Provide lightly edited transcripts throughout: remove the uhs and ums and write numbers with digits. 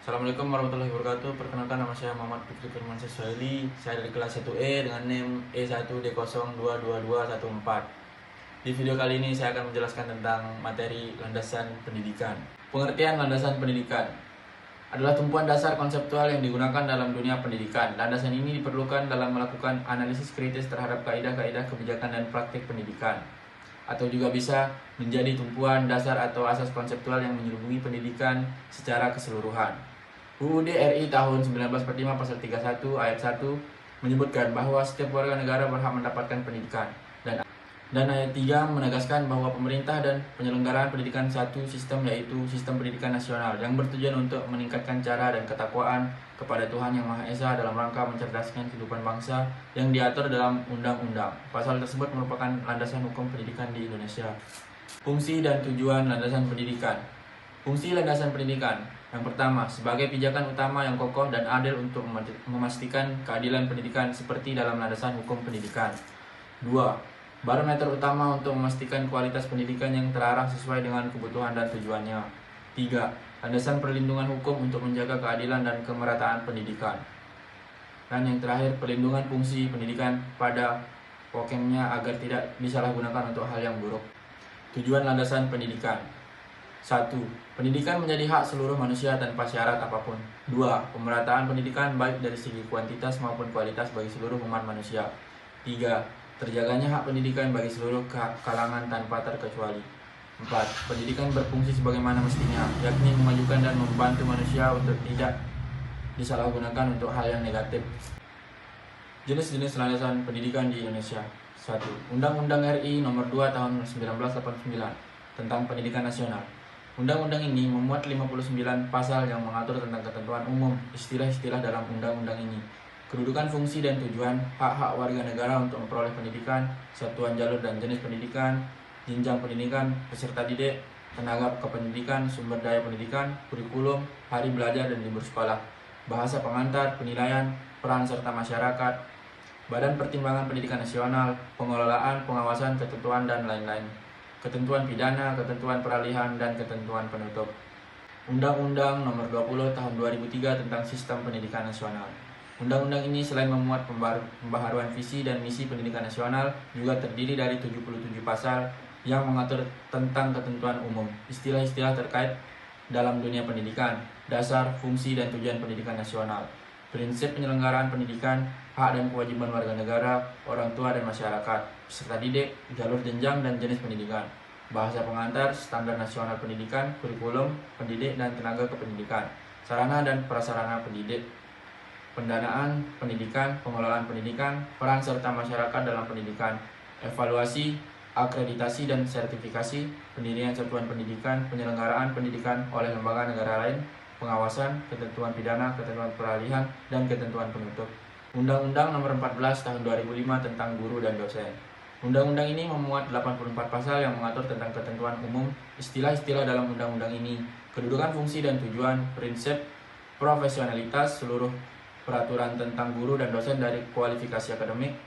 Assalamualaikum warahmatullahi wabarakatuh. Perkenalkan, nama saya Muhammad Fikri Firmansyah Suhaili. Saya dari kelas 1E dengan NIM E1D022214. Di video kali ini saya akan menjelaskan tentang materi landasan pendidikan. Pengertian landasan pendidikan adalah tumpuan dasar konseptual yang digunakan dalam dunia pendidikan. Landasan ini diperlukan dalam melakukan analisis kritis terhadap kaidah-kaidah kebijakan dan praktik pendidikan, atau juga bisa menjadi tumpuan dasar atau asas konseptual yang menyelubungi pendidikan secara keseluruhan. UUD RI tahun 1945 pasal 31 ayat 1 menyebutkan bahwa setiap warga negara berhak mendapatkan pendidikan, dan ayat 3 menegaskan bahwa pemerintah dan penyelenggaraan pendidikan satu sistem, yaitu sistem pendidikan nasional, yang bertujuan untuk meningkatkan cara dan ketakwaan kepada Tuhan Yang Maha Esa dalam rangka mencerdaskan kehidupan bangsa yang diatur dalam undang-undang. Pasal tersebut merupakan landasan hukum pendidikan di Indonesia. Fungsi dan tujuan landasan pendidikan. Fungsi landasan pendidikan. Yang pertama, sebagai pijakan utama yang kokoh dan adil untuk memastikan keadilan pendidikan seperti dalam landasan hukum pendidikan. 2. Barometer utama untuk memastikan kualitas pendidikan yang terarah sesuai dengan kebutuhan dan tujuannya. 3. Landasan perlindungan hukum untuk menjaga keadilan dan kemerataan pendidikan. Dan yang terakhir, perlindungan fungsi pendidikan pada pokemnya agar tidak disalahgunakan untuk hal yang buruk. Tujuan landasan pendidikan. 1. Pendidikan menjadi hak seluruh manusia tanpa syarat apapun. 2. Pemerataan pendidikan baik dari segi kuantitas maupun kualitas bagi seluruh umat manusia. 3. Terjaganya hak pendidikan bagi seluruh kalangan tanpa terkecuali. 4. Pendidikan berfungsi sebagaimana mestinya, yakni memajukan dan membantu manusia untuk tidak disalahgunakan untuk hal yang negatif. Jenis-jenis landasan pendidikan di Indonesia. 1. Undang-Undang RI Nomor 2 Tahun 1989 tentang Pendidikan Nasional. Undang-undang ini memuat 59 pasal yang mengatur tentang ketentuan umum, istilah-istilah dalam undang-undang ini, kedudukan, fungsi, dan tujuan, hak-hak warga negara untuk memperoleh pendidikan, satuan jalur dan jenis pendidikan, jenjang pendidikan, peserta didik, tenaga kependidikan, sumber daya pendidikan, kurikulum, hari belajar dan libur sekolah, bahasa pengantar, penilaian, peran serta masyarakat, Badan Pertimbangan Pendidikan Nasional, pengelolaan, pengawasan, ketentuan, dan lain-lain. Ketentuan pidana, ketentuan peralihan, dan ketentuan penutup. Undang-Undang Nomor 20 Tahun 2003 tentang Sistem Pendidikan Nasional. Undang-undang ini selain memuat pembaharuan visi dan misi pendidikan nasional, juga terdiri dari 77 pasal yang mengatur tentang ketentuan umum, istilah-istilah terkait dalam dunia pendidikan, dasar, fungsi, dan tujuan pendidikan nasional, prinsip penyelenggaraan pendidikan, hak dan kewajiban warga negara, orang tua dan masyarakat, peserta didik, jalur jenjang dan jenis pendidikan, bahasa pengantar, standar nasional pendidikan, kurikulum, pendidik dan tenaga kependidikan, sarana dan prasarana pendidik, pendanaan pendidikan, pengelolaan pendidikan, peran serta masyarakat dalam pendidikan, evaluasi, akreditasi dan sertifikasi, pendirian satuan pendidikan, penyelenggaraan pendidikan oleh lembaga negara lain, pengawasan, ketentuan pidana, ketentuan peralihan, dan ketentuan penutup. Undang-Undang Nomor 14 Tahun 2005 tentang guru dan dosen. Undang-undang ini memuat 84 pasal yang mengatur tentang ketentuan umum, istilah-istilah dalam undang-undang ini, kedudukan, fungsi, dan tujuan, prinsip, profesionalitas, seluruh peraturan tentang guru dan dosen dari kualifikasi akademik,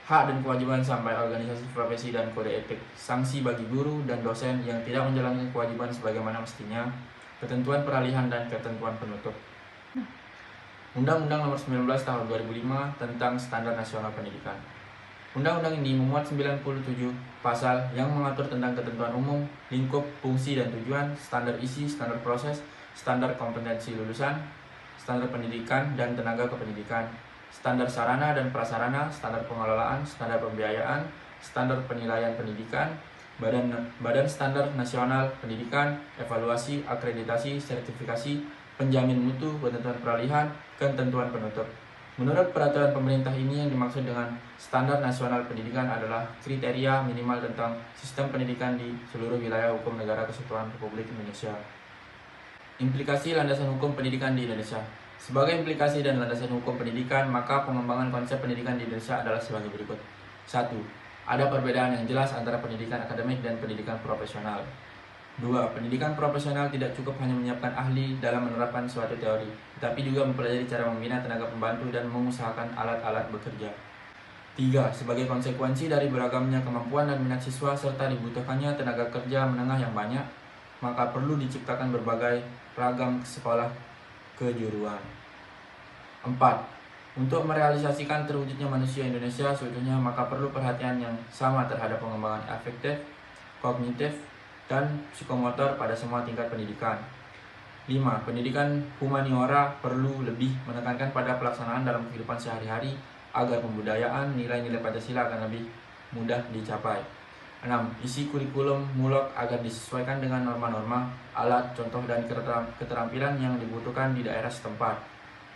hak dan kewajiban sampai organisasi profesi dan kode etik, sanksi bagi guru dan dosen yang tidak menjalankan kewajiban sebagaimana mestinya, ketentuan peralihan dan ketentuan penutup. Undang-Undang Nomor 19 Tahun 2005 tentang Standar Nasional Pendidikan. Undang-undang ini memuat 97 pasal yang mengatur tentang ketentuan umum, lingkup, fungsi dan tujuan, standar isi, standar proses, standar kompetensi lulusan, standar pendidikan dan tenaga kependidikan, standar sarana dan prasarana, standar pengelolaan, standar pembiayaan, standar penilaian pendidikan, badan standar nasional pendidikan, evaluasi, akreditasi, sertifikasi, penjamin mutu, ketentuan peralihan, ketentuan penutup. Menurut peraturan pemerintah ini, yang dimaksud dengan standar nasional pendidikan adalah kriteria minimal tentang sistem pendidikan di seluruh wilayah hukum negara Kesatuan Republik Indonesia. Implikasi landasan hukum pendidikan di Indonesia. Sebagai implikasi dan landasan hukum pendidikan, maka pengembangan konsep pendidikan di Indonesia adalah sebagai berikut. 1. Ada perbedaan yang jelas antara pendidikan akademik dan pendidikan profesional. 2. Pendidikan profesional tidak cukup hanya menyiapkan ahli dalam menerapkan suatu teori, tetapi juga mempelajari cara membina tenaga pembantu dan mengusahakan alat-alat bekerja. 3. Sebagai konsekuensi dari beragamnya kemampuan dan minat siswa serta dibutuhkannya tenaga kerja menengah yang banyak, maka perlu diciptakan berbagai ragam sekolah kejuruan. 4. Untuk merealisasikan terwujudnya manusia Indonesia seutuhnya, maka perlu perhatian yang sama terhadap pengembangan afektif, kognitif, dan psikomotor pada semua tingkat pendidikan. 5. Pendidikan humaniora perlu lebih menekankan pada pelaksanaan dalam kehidupan sehari-hari agar pembudayaan nilai-nilai Pancasila akan lebih mudah dicapai. 6. Isi kurikulum mulok agar disesuaikan dengan norma-norma, alat, contoh, dan keterampilan yang dibutuhkan di daerah setempat.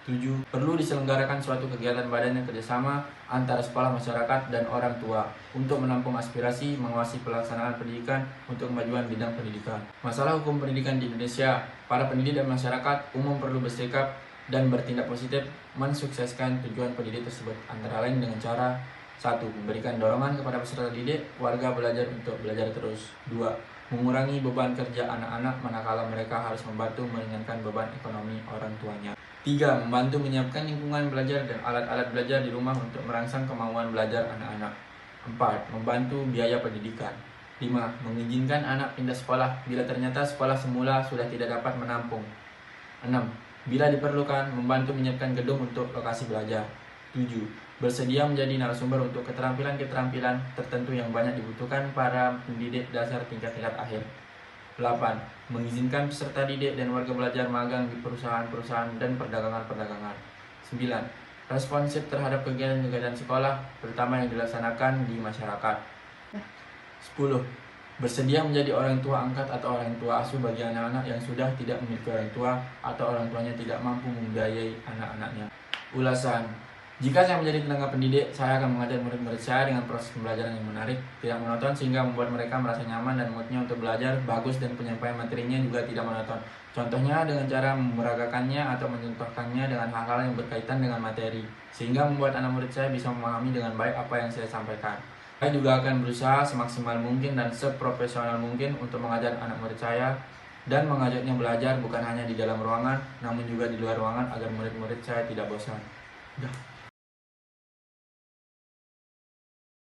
7. Perlu diselenggarakan suatu kegiatan badan yang kerjasama antara sekolah, masyarakat, dan orang tua untuk menampung aspirasi, mengawasi pelaksanaan pendidikan untuk kemajuan bidang pendidikan. Masalah hukum pendidikan di Indonesia, para pendidik dan masyarakat umum perlu bersikap dan bertindak positif mensukseskan tujuan pendidik tersebut, antara lain dengan cara 1. Memberikan dorongan kepada peserta didik, warga belajar untuk belajar terus. 2. Mengurangi beban kerja anak-anak manakala mereka harus membantu meringankan beban ekonomi orang tuanya. 3. Membantu menyiapkan lingkungan belajar dan alat-alat belajar di rumah untuk merangsang kemauan belajar anak-anak. 4. Membantu biaya pendidikan. 5. Mengizinkan anak pindah sekolah bila ternyata sekolah semula sudah tidak dapat menampung. 6. Bila diperlukan, membantu menyiapkan gedung untuk lokasi belajar. 7. Bersedia menjadi narasumber untuk keterampilan-keterampilan tertentu yang banyak dibutuhkan para pendidik dasar tingkat-tingkat akhir. 8. Mengizinkan peserta didik dan warga belajar magang di perusahaan-perusahaan dan perdagangan-perdagangan. 9. Responsif terhadap kegiatan-kegiatan sekolah, terutama yang dilaksanakan di masyarakat. 10. Bersedia menjadi orang tua angkat atau orang tua asuh bagi anak-anak yang sudah tidak memiliki orang tua atau orang tuanya tidak mampu membiayai anak-anaknya. Ulasan. Jika saya menjadi tenaga pendidik, saya akan mengajar murid-murid saya dengan proses pembelajaran yang menarik, tidak monoton, sehingga membuat mereka merasa nyaman dan moodnya untuk belajar bagus, dan penyampaian materinya juga tidak monoton. Contohnya dengan cara memeragakannya atau mencontohkannya dengan hal-hal yang berkaitan dengan materi, sehingga membuat anak murid saya bisa memahami dengan baik apa yang saya sampaikan. Saya juga akan berusaha semaksimal mungkin dan seprofesional mungkin untuk mengajar anak murid saya dan mengajaknya belajar bukan hanya di dalam ruangan, namun juga di luar ruangan agar murid-murid saya tidak bosan. Udah.